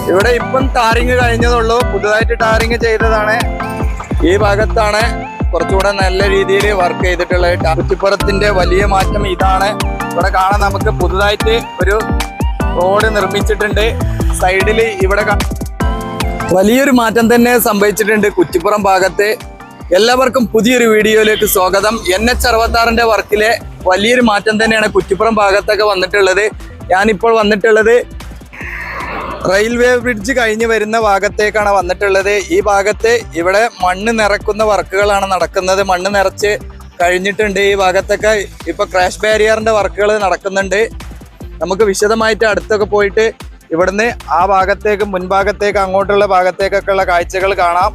ഇവിടെ ഇപ്പം ടാറിങ് കഴിഞ്ഞതുള്ളൂ. പുതുതായിട്ട് ടാറിങ് ചെയ്തതാണ്. ഈ ഭാഗത്താണ് കുറച്ചുകൂടെ നല്ല രീതിയിൽ വർക്ക് ചെയ്തിട്ടുള്ളത്. കുറ്റിപ്പുറത്തിന്റെ വലിയ മാറ്റം ഇതാണ്. ഇവിടെ കാണാൻ നമുക്ക് പുതുതായിട്ട് ഒരു റോഡ് നിർമ്മിച്ചിട്ടുണ്ട്. സൈഡിൽ ഇവിടെ വലിയൊരു മാറ്റം തന്നെ സംഭവിച്ചിട്ടുണ്ട് കുറ്റിപ്പുറം ഭാഗത്ത്. എല്ലാവർക്കും പുതിയൊരു വീഡിയോയിലേക്ക് സ്വാഗതം. NH66 വർക്കിലെ വലിയൊരു മാറ്റം തന്നെയാണ് കുറ്റിപ്പുറം ഭാഗത്തൊക്കെ വന്നിട്ടുള്ളത്. ഞാനിപ്പോൾ വന്നിട്ടുള്ളത് റെയിൽവേ ബ്രിഡ്ജ് കഴിഞ്ഞ് വരുന്ന ഭാഗത്തേക്കാണ് വന്നിട്ടുള്ളത്. ഈ ഭാഗത്ത് ഇവിടെ മണ്ണ് നിറക്കുന്ന വർക്കുകളാണ് നടക്കുന്നത്. മണ്ണ് നിറച്ച് കഴിഞ്ഞിട്ടുണ്ട്. ഈ ഭാഗത്തൊക്കെ ഇപ്പൊ ക്രാഷ് ബാരിയറിന്റെ വർക്കുകൾ നടക്കുന്നുണ്ട്. നമുക്ക് വിശദമായിട്ട് അടുത്തൊക്കെ പോയിട്ട് ഇവിടുന്ന് ആ ഭാഗത്തേക്ക് മുൻഭാഗത്തേക്ക് അങ്ങോട്ടുള്ള ഭാഗത്തേക്കൊക്കെ ഉള്ള കാഴ്ചകൾ കാണാം.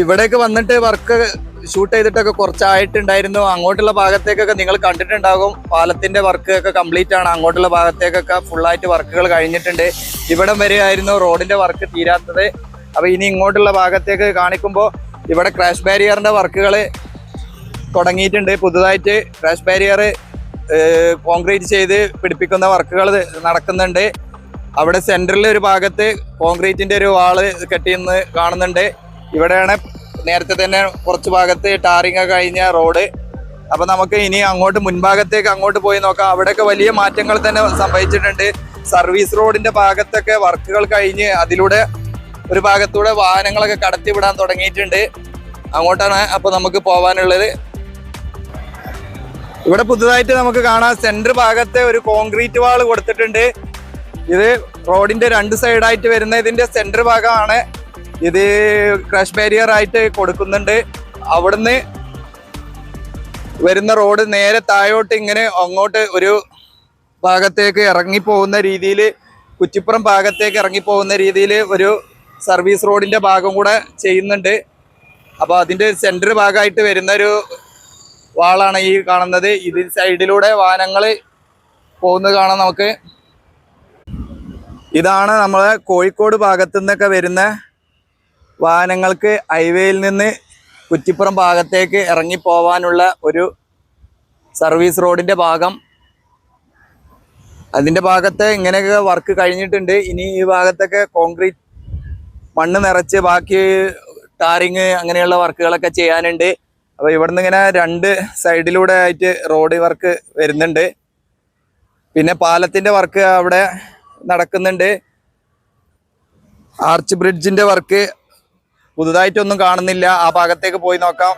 ഇവിടേക്ക് വന്നിട്ട് വർക്ക് ഷൂട്ട് ചെയ്തിട്ടൊക്കെ കുറച്ചായിട്ടുണ്ടായിരുന്നു. അങ്ങോട്ടുള്ള ഭാഗത്തേക്കൊക്കെ നിങ്ങൾ കണ്ടിട്ടുണ്ടാകും. പാലത്തിന്റെ വർക്ക് ഒക്കെ കംപ്ലീറ്റ് ആണ്. അങ്ങോട്ടുള്ള ഭാഗത്തേക്കൊക്കെ ഫുള്ളായിട്ട് വർക്കുകൾ കഴിഞ്ഞിട്ടുണ്ട്. ഇവിടം വരെ ആയിരുന്നു റോഡിന്റെ വർക്ക് തീരാത്തത്. അപ്പൊ ഇനി ഇങ്ങോട്ടുള്ള ഭാഗത്തേക്ക് കാണിക്കുമ്പോൾ ഇവിടെ ക്രാഷ് ബാരിയറിന്റെ വർക്കുകൾ തുടങ്ങിയിട്ടുണ്ട്. പുതുതായിട്ട് ക്രാഷ് ബാരിയർ കോൺക്രീറ്റ് ചെയ്ത് പിടിപ്പിക്കുന്ന വർക്കുകൾ നടക്കുന്നുണ്ട്. അവിടെ സെന്ററിൽ ഒരു ഭാഗത്ത് കോൺക്രീറ്റിന്റെ ഒരു വാള് കെട്ടിയെന്ന് കാണുന്നുണ്ട്. ഇവിടെയാണ് നേരത്തെ തന്നെ കുറച്ച് ഭാഗത്ത് ടാറിങ് കഴിഞ്ഞ റോഡ്. അപ്പൊ നമുക്ക് ഇനി അങ്ങോട്ട് മുൻഭാഗത്തേക്ക് അങ്ങോട്ട് പോയി നോക്കാം. അവിടെയൊക്കെ വലിയ മാറ്റങ്ങൾ തന്നെ സംഭവിച്ചിട്ടുണ്ട്. സർവീസ് റോഡിന്റെ ഭാഗത്തൊക്കെ വർക്കുകൾ കഴിഞ്ഞ് അതിലൂടെ ഒരു ഭാഗത്തൂടെ വാഹനങ്ങളൊക്കെ കടത്തിവിടാൻ തുടങ്ങിയിട്ടുണ്ട്. അങ്ങോട്ടാണ് അപ്പൊ നമുക്ക് പോവാനുള്ളത്. ഇവിടെ പുതുതായിട്ട് നമുക്ക് കാണാം സെന്റർ ഭാഗത്തെ ഒരു കോൺക്രീറ്റ് വാൾ കൊടുത്തിട്ടുണ്ട്. ഇത് റോഡിന്റെ രണ്ട് സൈഡായിട്ട് വരുന്ന ഇതിന്റെ സെന്റർ ഭാഗമാണ്. ഇത് ക്രാഷ് ബാരിയർ ആയിട്ട് കൊടുക്കുന്നുണ്ട്. അവിടുന്ന് വരുന്ന റോഡ് നേരെ താഴോട്ട് ഇങ്ങനെ അങ്ങോട്ട് ഒരു ഭാഗത്തേക്ക് ഇറങ്ങിപ്പോകുന്ന രീതിയിൽ, കുറ്റിപ്പുറം ഭാഗത്തേക്ക് ഇറങ്ങിപ്പോകുന്ന രീതിയിൽ ഒരു സർവീസ് റോഡിന്റെ ഭാഗം കൂടെ ചെയ്യുന്നുണ്ട്. അപ്പോൾ അതിന്റെ സെന്റർ ഭാഗമായിട്ട് വരുന്നൊരു വാളാണ് ഈ കാണുന്നത്. ഇതിൽ സൈഡിലൂടെ വാഹനങ്ങൾ പോകുന്നത് കാണാം നമുക്ക്. ഇതാണ് നമ്മളെ കോഴിക്കോട് ഭാഗത്തു നിന്നൊക്കെ വരുന്ന വാഹനങ്ങൾക്ക് ഹൈവേയിൽ നിന്ന് കുറ്റിപ്പുറം ഭാഗത്തേക്ക് ഇറങ്ങി പോവാനുള്ള ഒരു സർവീസ് റോഡിന്റെ ഭാഗം. അതിന്റെ ഭാഗത്ത് ഇങ്ങനെയൊക്കെ വർക്ക് കഴിഞ്ഞിട്ടുണ്ട്. ഇനി ഈ ഭാഗത്തൊക്കെ കോൺക്രീറ്റ് മണ്ണ് നിറച്ച് ബാക്കി ടാറിങ് അങ്ങനെയുള്ള വർക്കുകളൊക്കെ ചെയ്യാനുണ്ട്. അപ്പൊ ഇവിടുന്ന് ഇങ്ങനെ രണ്ട് സൈഡിലൂടെ ആയിട്ട് റോഡ് വർക്ക് വരുന്നുണ്ട്. പിന്നെ പാലത്തിന്റെ വർക്ക് അവിടെ നടക്കുന്നുണ്ട്. ആർച്ച് ബ്രിഡ്ജിന്റെ വർക്ക് പുതുതായിട്ടൊന്നും കാണുന്നില്ല. ആ ഭാഗത്തേക്ക് പോയി നോക്കാം.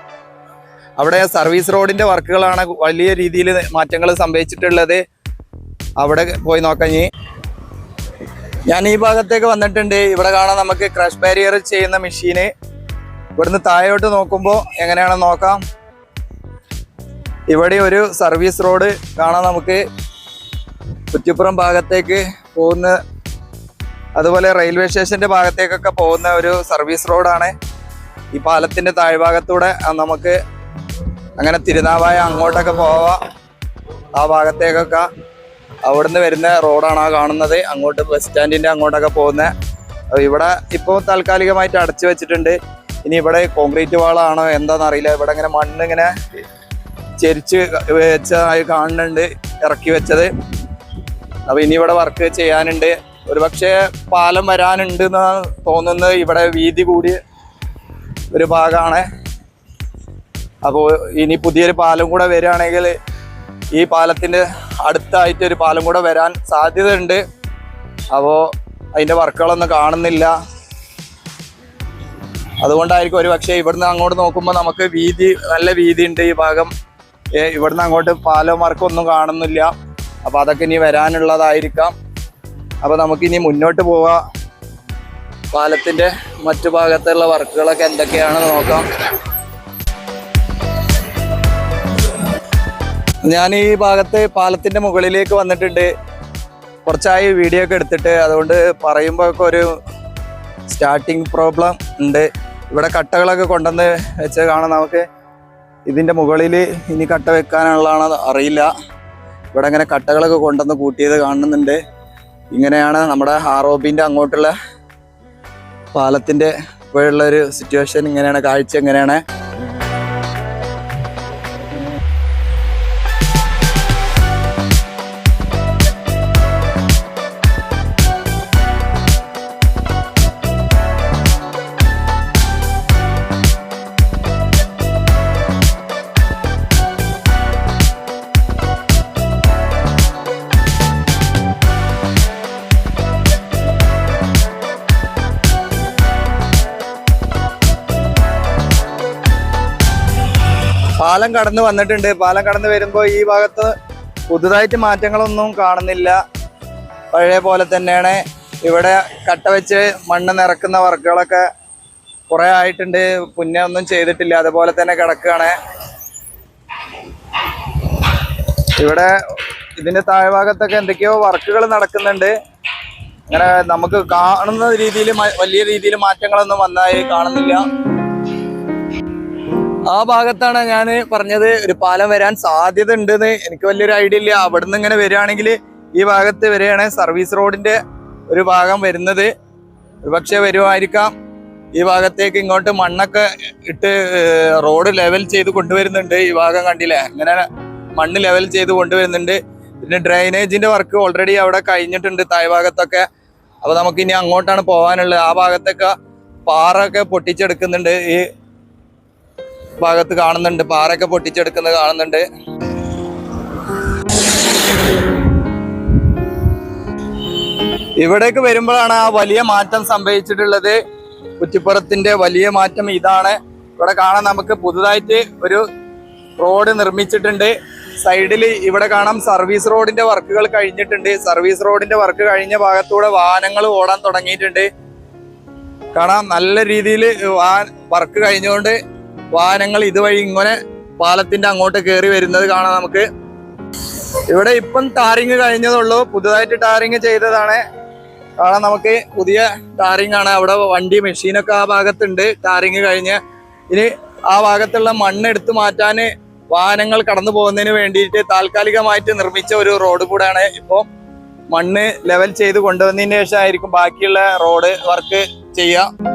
അവിടെ സർവീസ് റോഡിന്റെ വർക്കുകളാണ് വലിയ രീതിയിൽ മാറ്റങ്ങൾ സംഭവിച്ചിട്ടുള്ളത്. അവിടെ പോയി നോക്കാം. ഞാൻ ഈ ഭാഗത്തേക്ക് വന്നിട്ടുണ്ട്. ഇവിടെ കാണാം നമുക്ക് ക്രാഷ് ബാരിയർ ചെയ്യുന്ന മെഷീന്. ഇവിടുന്ന് താഴോട്ട് നോക്കുമ്പോൾ എങ്ങനെയാണെന്ന് നോക്കാം. ഇവിടെ ഒരു സർവീസ് റോഡ് കാണാം നമുക്ക്. കുറ്റിപ്പുറം ഭാഗത്തേക്ക് പോകുന്ന, അതുപോലെ റെയിൽവേ സ്റ്റേഷന്റെ ഭാഗത്തേക്കൊക്കെ പോകുന്ന ഒരു സർവീസ് റോഡാണ്. ഈ പാലത്തിന്റെ താഴ്ഭാഗത്തൂടെ നമുക്ക് അങ്ങനെ തിരുനാവായ അങ്ങോട്ടൊക്കെ പോവാം. ആ ഭാഗത്തേക്കൊക്കെ അവിടുന്ന് വരുന്ന റോഡാണ് ആ കാണുന്നത്. അങ്ങോട്ട് ബസ് സ്റ്റാൻഡിന്റെ അങ്ങോട്ടൊക്കെ പോകുന്നത്. ഇവിടെ ഇപ്പോൾ താൽക്കാലികമായിട്ട് അടച്ചു വെച്ചിട്ടുണ്ട്. ഇനി ഇവിടെ കോൺക്രീറ്റ് വാളാണോ എന്താണെന്നറിയില്ല. ഇവിടെ ഇങ്ങനെ മണ്ണ് ഇങ്ങനെ ചെരിച്ച് വെച്ചതായി കാണുന്നുണ്ട്, ഇറക്കി വെച്ചത്. അപ്പൊ ഇനി ഇവിടെ വർക്ക് ചെയ്യാനുണ്ട്. ഒരു പക്ഷേ പാലം വരാനുണ്ട് എന്നാണ് തോന്നുന്നത്. ഇവിടെ വീതി കൂടിയ ഒരു ഭാഗമാണ്. അപ്പോൾ ഇനി പുതിയൊരു പാലം കൂടെ വരികയാണെങ്കിൽ ഈ പാലത്തിന്റെ അടുത്തായിട്ട് ഒരു പാലം കൂടെ വരാൻ സാധ്യതയുണ്ട്. അപ്പോൾ അതിന്റെ വർക്കുകളൊന്നും കാണുന്നില്ല. അതുകൊണ്ടായിരിക്കും ഒരു പക്ഷേ ഇവിടുന്ന് അങ്ങോട്ട് നോക്കുമ്പോൾ നമുക്ക് വീതി, നല്ല വീതി ഉണ്ട് ഈ ഭാഗം. ഇവിടുന്ന് അങ്ങോട്ട് പാലം വർക്കൊന്നും കാണുന്നില്ല. അപ്പൊ അതൊക്കെ ഇനി വരാനുള്ളതായിരിക്കാം. അപ്പൊ നമുക്കിനി മുന്നോട്ട് പോവാം. പാലത്തിന്റെ മറ്റു ഭാഗത്തുള്ള വർക്കുകളൊക്കെ എന്തൊക്കെയാണെന്ന് നോക്കാം. ഞാൻ ഈ ഭാഗത്ത് പാലത്തിന്റെ മുകളിലേക്ക് വന്നിട്ടുണ്ട്. കുറച്ചായി വീഡിയോ ഒക്കെ എടുത്തിട്ട്, അതുകൊണ്ട് പറയുമ്പോൾ ഒക്കെ ഒരു സ്റ്റാർട്ടിങ് പ്രോബ്ലം ഉണ്ട്. ഇവിടെ കട്ടകളൊക്കെ കൊണ്ടുവന്ന് വെച്ച് കാണാം നമുക്ക്. ഇതിന്റെ മുകളിൽ ഇനി കട്ട വെക്കാനുള്ളതാണോ അറിയില്ല. ഇവിടെ ഇങ്ങനെ കട്ടകളൊക്കെ കൊണ്ടുവന്ന് കൂട്ടിയത് കാണുന്നുണ്ട്. ഇങ്ങനെയാണ് നമ്മുടെ ROBന്റെ അങ്ങോട്ടുള്ള പാലത്തിന്റെ ഇപ്പോഴുള്ള ഒരു സിറ്റുവേഷൻ. ഇങ്ങനെയാണ് കാഴ്ച. ഇങ്ങനെയാണ്. പാലം കടന്ന് വന്നിട്ടുണ്ട്. പാലം കടന്ന് വരുമ്പോൾ ഈ ഭാഗത്ത് പുതുതായിട്ട് മാറ്റങ്ങളൊന്നും കാണുന്നില്ല. പഴയ പോലെ തന്നെയാണ്. ഇവിടെ കട്ട വെച്ച് മണ്ണ് നിറക്കുന്ന വർക്കുകളൊക്കെ കുറെ ആയിട്ടുണ്ട്. പുന്നെ ഒന്നും ചെയ്തിട്ടില്ല, അതുപോലെ തന്നെ കിടക്കുകയാണ്. ഇവിടെ ഇതിന്റെ താഴ്ഭാഗത്തൊക്കെ എന്തൊക്കെയോ വർക്കുകൾ നടക്കുന്നുണ്ട്. അങ്ങനെ നമുക്ക് കാണുന്ന രീതിയിൽ വലിയ രീതിയിൽ മാറ്റങ്ങളൊന്നും വന്നതായി കാണുന്നില്ല. ആ ഭാഗത്താണ് ഞാൻ പറഞ്ഞത് ഒരു പാലം വരാൻ സാധ്യത ഉണ്ടെന്ന്. എനിക്ക് വലിയൊരു ഐഡിയ ഇല്ല. അവിടുന്ന് ഇങ്ങനെ വരികയാണെങ്കിൽ ഈ ഭാഗത്ത് വരികയാണ് സർവീസ് റോഡിന്റെ ഒരു ഭാഗം വരുന്നത്. ഒരുപക്ഷെ വരുമായിരിക്കാം. ഈ ഭാഗത്തേക്ക് ഇങ്ങോട്ട് മണ്ണൊക്കെ ഇട്ട് റോഡ് ലെവൽ ചെയ്ത് കൊണ്ടുവരുന്നുണ്ട്. ഈ ഭാഗം കണ്ടില്ലേ, ഇങ്ങനെ മണ്ണ് ലെവൽ ചെയ്ത് കൊണ്ടുവരുന്നുണ്ട്. പിന്നെ ഡ്രൈനേജിന്റെ വർക്ക് ഓൾറെഡി അവിടെ കഴിഞ്ഞിട്ടുണ്ട് താഴ്ഭാഗത്തൊക്കെ. അപ്പൊ നമുക്ക് ഇനി അങ്ങോട്ടാണ് പോകാനുള്ളത്. ആ ഭാഗത്തൊക്കെ പാറ ഒക്കെ പൊട്ടിച്ചെടുക്കുന്നുണ്ട്. ഈ ഭാഗത്ത് കാണുന്നുണ്ട്, പാറയൊക്കെ പൊട്ടിച്ചെടുക്കുന്നത് കാണുന്നുണ്ട്. ഇവിടേക്ക് വരുമ്പോഴാണ് ആ വലിയ മാറ്റം സംഭവിച്ചിട്ടുള്ളത്. കുറ്റിപ്പുറത്തിന്റെ വലിയ മാറ്റം ഇതാണ്. ഇവിടെ കാണാൻ നമുക്ക് പുതുതായിട്ട് ഒരു റോഡ് നിർമ്മിച്ചിട്ടുണ്ട്. സൈഡിൽ ഇവിടെ കാണാം സർവീസ് റോഡിന്റെ വർക്കുകൾ കഴിഞ്ഞിട്ടുണ്ട്. സർവീസ് റോഡിന്റെ വർക്ക് കഴിഞ്ഞ ഭാഗത്തൂടെ വാഹനങ്ങൾ ഓടാൻ തുടങ്ങിയിട്ടുണ്ട്. കാണാം നല്ല രീതിയിൽ വർക്ക് കഴിഞ്ഞുകൊണ്ട് വാഹനങ്ങൾ ഇതുവഴി ഇങ്ങനെ പാലത്തിന്റെ അങ്ങോട്ട് കയറി വരുന്നത് കാണാം നമുക്ക്. ഇവിടെ ഇപ്പം ടാറിങ് കഴിഞ്ഞതുള്ളൂ, പുതുതായിട്ട് ടാറിങ് ചെയ്തതാണ്. കാണാം നമുക്ക് പുതിയ ടാറിങ് ആണ്. അവിടെ വണ്ടി മെഷീനൊക്കെ ആ ഭാഗത്തുണ്ട് ടാറിങ് കഴിഞ്ഞ്. ഇനി ആ ഭാഗത്തുള്ള മണ്ണ് എടുത്തു മാറ്റാൻ വാഹനങ്ങൾ കടന്നു പോകുന്നതിന് വേണ്ടിയിട്ട് താൽക്കാലികമായിട്ട് നിർമ്മിച്ച ഒരു റോഡ് കൂടെയാണ്. ഇപ്പോൾ മണ്ണ് ലെവൽ ചെയ്ത് കൊണ്ടുവന്നതിന് ശേഷമായിരിക്കും ബാക്കിയുള്ള റോഡ് വർക്ക് ചെയ്യുക.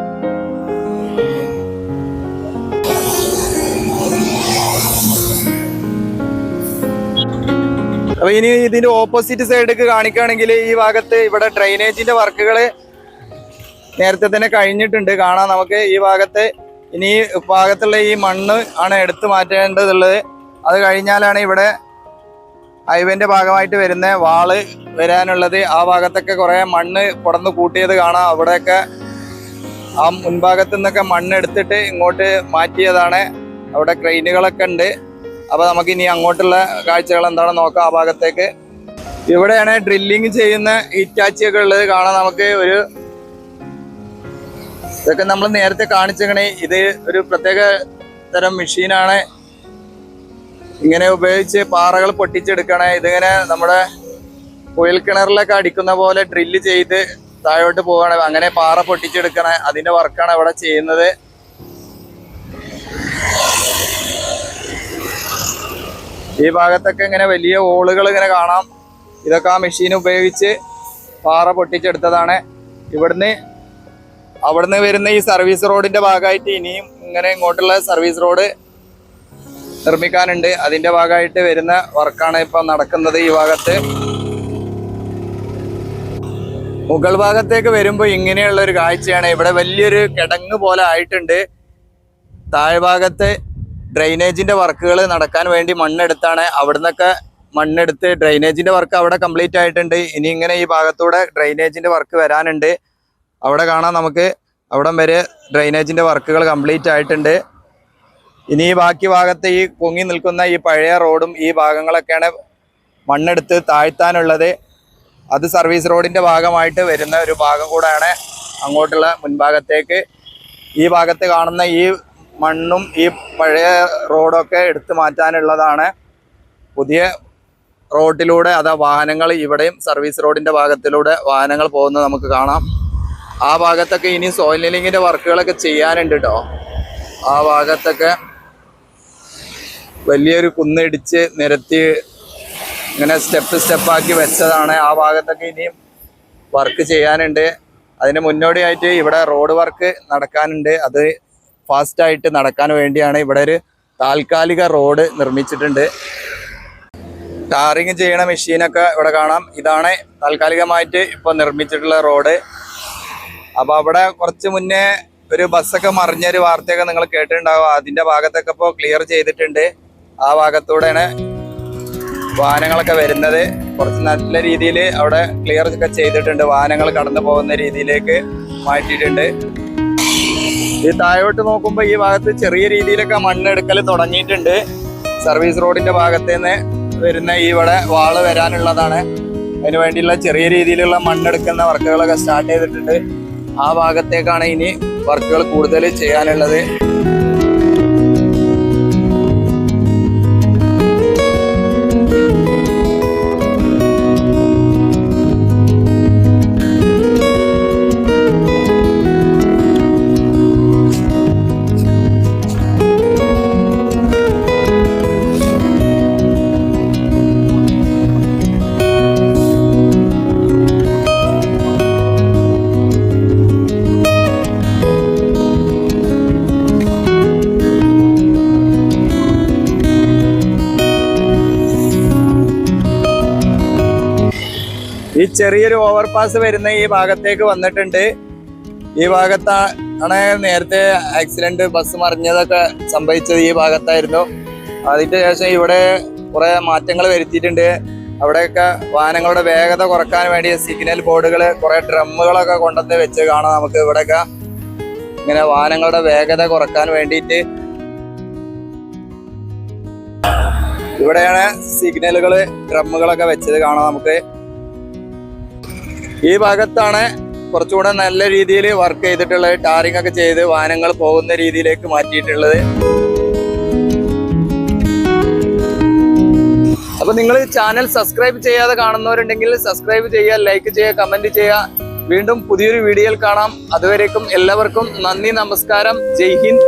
അപ്പൊ ഇനി ഇതിന്റെ ഓപ്പോസിറ്റ് സൈഡിലേക്ക് കാണിക്കുകയാണെങ്കിൽ ഈ ഭാഗത്ത് ഇവിടെ ഡ്രൈനേജിന്റെ വർക്കുകൾ നേരത്തെ തന്നെ കഴിഞ്ഞിട്ടുണ്ട്. കാണാം നമുക്ക് ഈ ഭാഗത്ത്. ഇനി ഭാഗത്തുള്ള ഈ മണ്ണ് ആണ് എടുത്തു മാറ്റേണ്ടതുള്ളത്. അത് കഴിഞ്ഞാലാണ് ഇവിടെ ഹൈവേന്റെ ഭാഗമായിട്ട് വരുന്ന വാള് വരാനുള്ളത്. ആ ഭാഗത്തൊക്കെ കുറെ മണ്ണ് കൊടന്ന് കൂട്ടിയത് കാണാം. അവിടെയൊക്കെ ആ മുൻഭാഗത്തു നിന്നൊക്കെ മണ്ണ് എടുത്തിട്ട് ഇങ്ങോട്ട് മാറ്റിയതാണ്. അവിടെ ക്രെയിനുകളൊക്കെ ഉണ്ട്. അപ്പൊ നമുക്ക് ഇനി അങ്ങോട്ടുള്ള കാഴ്ചകൾ എന്താണെന്ന് നോക്കാം. ആ ഭാഗത്തേക്ക് ഇവിടെയാണ് ഡ്രില്ലിങ് ചെയ്യുന്ന ഹിറ്റാച്ചിയൊക്കെ ഉള്ളത് കാണാം നമുക്ക്. ഇതൊക്കെ നമ്മൾ നേരത്തെ കാണിച്ചേക്കണേ. ഇത് ഒരു പ്രത്യേക തരം മെഷീനാണ്. ഇങ്ങനെ ഉപയോഗിച്ച് പാറകൾ പൊട്ടിച്ചെടുക്കണേ. ഇതിങ്ങനെ നമ്മുടെ കുഴൽ കിണറിലൊക്കെ അടിക്കുന്ന പോലെ ഡ്രില്ല് ചെയ്ത് താഴോട്ട് പോവാണ്. അങ്ങനെ പാറ പൊട്ടിച്ചെടുക്കണേ. അതിന്റെ വർക്കാണ് ഇവിടെ ചെയ്യുന്നത്. ഈ ഭാഗത്തൊക്കെ ഇങ്ങനെ വലിയ ഓളുകൾ ഇങ്ങനെ കാണാം. ഇതൊക്കെ ആ മെഷീൻ ഉപയോഗിച്ച് പാറ പൊട്ടിച്ചെടുത്തതാണ്. അവിടുന്ന് വരുന്ന ഈ സർവീസ് റോഡിന്റെ ഭാഗമായിട്ട് ഇനിയും ഇങ്ങനെ ഇങ്ങോട്ടുള്ള സർവീസ് റോഡ് നിർമ്മിക്കാനുണ്ട്. അതിന്റെ ഭാഗമായിട്ട് വരുന്ന വർക്കാണ് ഇപ്പൊ നടക്കുന്നത്. ഈ ഭാഗത്ത് മുകൾ ഭാഗത്തേക്ക് വരുമ്പോൾ ഇങ്ങനെയുള്ള ഒരു കാഴ്ചയാണ്. ഇവിടെ വലിയൊരു കിടങ്ങ് പോലെ ആയിട്ടുണ്ട്. താഴ്ഭാഗത്ത് ഡ്രൈനേജിന്റെ വർക്കുകൾ നടക്കാൻ വേണ്ടി മണ്ണെടുത്താണ്. അവിടുന്നൊക്കെ മണ്ണെടുത്ത് ഡ്രൈനേജിന്റെ വർക്ക് അവിടെ കംപ്ലീറ്റ് ആയിട്ടുണ്ട്. ഇനി ഇങ്ങനെ ഈ ഭാഗത്തൂടെ ഡ്രൈനേജിന്റെ വർക്ക് വരാനുണ്ട്. അവിടെ കാണാം നമുക്ക്. അവിടം വരെ ഡ്രൈനേജിന്റെ വർക്കുകൾ കംപ്ലീറ്റ് ആയിട്ടുണ്ട്. ഇനി ഈ ബാക്കി ഭാഗത്ത് ഈ പൊങ്ങി നിൽക്കുന്ന ഈ പഴയ റോഡും ഈ ഭാഗങ്ങളൊക്കെയാണ് മണ്ണെടുത്ത് താഴ്ത്താനുള്ളത്. അത് സർവീസ് റോഡിന്റെ ഭാഗമായിട്ട് വരുന്ന ഒരു ഭാഗം കൂടെയാണ് അങ്ങോട്ടുള്ള മുൻഭാഗത്തേക്ക്. ഈ ഭാഗത്ത് കാണുന്ന ഈ മണ്ണും ഈ പഴയ റോഡൊക്കെ എടുത്തു മാറ്റാനുള്ളതാണ്. പുതിയ റോഡിലൂടെ അതാ വാഹനങ്ങൾ ഇവിടെയും സർവീസ് റോഡിന്റെ ഭാഗത്തിലൂടെ വാഹനങ്ങൾ പോകുന്നത് നമുക്ക് കാണാം. ആ ഭാഗത്തൊക്കെ ഇനി സോയിൽ ലെവലിങ്ങിന്റെ വർക്കുകളൊക്കെ ചെയ്യാനുണ്ട് കേട്ടോ. ആ ഭാഗത്തൊക്കെ വലിയൊരു കുന്നിടിച്ച് നിരത്തി ഇങ്ങനെ സ്റ്റെപ്പാക്കി വെച്ചതാണ്. ആ ഭാഗത്തൊക്കെ ഇനിയും വർക്ക് ചെയ്യാനുണ്ട്. അതിന് മുന്നോടിയായിട്ട് ഇവിടെ റോഡ് വർക്ക് നടക്കാനുണ്ട്. അത് ഫാസ്റ്റായിട്ട് നടക്കാൻ വേണ്ടിയാണ് ഇവിടെ ഒരു താൽക്കാലിക റോഡ് നിർമ്മിച്ചിട്ടുണ്ട്. ടാറിങ് ചെയ്യണ മെഷീനൊക്കെ ഇവിടെ കാണാം. ഇതാണ് താൽക്കാലികമായിട്ട് ഇപ്പോൾ നിർമ്മിച്ചിട്ടുള്ള റോഡ്. അപ്പോൾ അവിടെ കുറച്ച് മുന്നേ ഒരു ബസ്സൊക്കെ മറിഞ്ഞൊരു വാർത്തയൊക്കെ നിങ്ങൾ കേട്ടിട്ടുണ്ടാവും. അതിൻ്റെ ഭാഗത്തൊക്കെ ഇപ്പോൾ ക്ലിയർ ചെയ്തിട്ടുണ്ട്. ആ ഭാഗത്തൂടെയാണ് വാഹനങ്ങളൊക്കെ വരുന്നത്. കുറച്ച് നല്ല രീതിയിൽ അവിടെ ക്ലിയർ ഒക്കെ ചെയ്തിട്ടുണ്ട്. വാഹനങ്ങൾ കടന്നു പോകുന്ന രീതിയിലേക്ക് മാറ്റിയിട്ടുണ്ട്. ഈ താഴോട്ട് നോക്കുമ്പോൾ ഈ ഭാഗത്ത് ചെറിയ രീതിയിലൊക്കെ മണ്ണെടുക്കൽ തുടങ്ങിയിട്ടുണ്ട്. സർവീസ് റോഡിന്റെ ഭാഗത്ത് നിന്ന് വരുന്ന ഇവിടെ വാള് വരാനുള്ളതാണ്. അതിനു വേണ്ടിയുള്ള ചെറിയ രീതിയിലുള്ള മണ്ണെടുക്കുന്ന വർക്കുകളൊക്കെ സ്റ്റാർട്ട് ചെയ്തിട്ടുണ്ട്. ആ ഭാഗത്തേക്കാണ് ഇനി വർക്കുകൾ കൂടുതൽ ചെയ്യാനുള്ളത്. ഈ ചെറിയൊരു ഓവർപാസ് വരുന്ന ഈ ഭാഗത്തേക്ക് വന്നിട്ടുണ്ട്. ഈ ഭാഗത്താണ് നേരത്തെ ആക്സിഡന്റ് ബസ് മറിഞ്ഞതൊക്കെ സംഭവിച്ചത്. ഈ ഭാഗത്തായിരുന്നു. അതിന് ശേഷം ഇവിടെ കുറെ മാറ്റങ്ങൾ വരുത്തിയിട്ടുണ്ട്. അവിടെയൊക്കെ വാഹനങ്ങളുടെ വേഗത കുറക്കാൻ വേണ്ടി സിഗ്നൽ ബോർഡുകൾ, കുറെ ഡ്രമ്മുകളൊക്കെ കൊണ്ടുവന്ന് വെച്ച് കാണാം. നമുക്ക് ഇവിടെയൊക്കെ ഇങ്ങനെ വാഹനങ്ങളുടെ വേഗത കുറക്കാൻ വേണ്ടിയിട്ട് ഇവിടെയാണ് സിഗ്നലുകൾ, ഡ്രമ്മുകളൊക്കെ വെച്ചത് കാണാം നമുക്ക്. ഈ ഭാഗത്താണ് കുറച്ചുകൂടെ നല്ല രീതിയിൽ വർക്ക് ചെയ്തിട്ടുള്ളത്. ടാറിംഗ് ഒക്കെ ചെയ്ത് വാഹനങ്ങൾ പോകുന്ന രീതിയിലേക്ക് മാറ്റിയിട്ടുള്ളത്. അപ്പൊ നിങ്ങൾ ചാനൽ സബ്സ്ക്രൈബ് ചെയ്യാതെ കാണുന്നവരുണ്ടെങ്കിൽ സബ്സ്ക്രൈബ് ചെയ്യുക, ലൈക്ക് ചെയ്യുക, കമന്റ് ചെയ്യുക. വീണ്ടും പുതിയൊരു വീഡിയോയിൽ കാണാം. അതുവരേക്കും എല്ലാവർക്കും നന്ദി, നമസ്കാരം, ജയ് ഹിന്ദ്.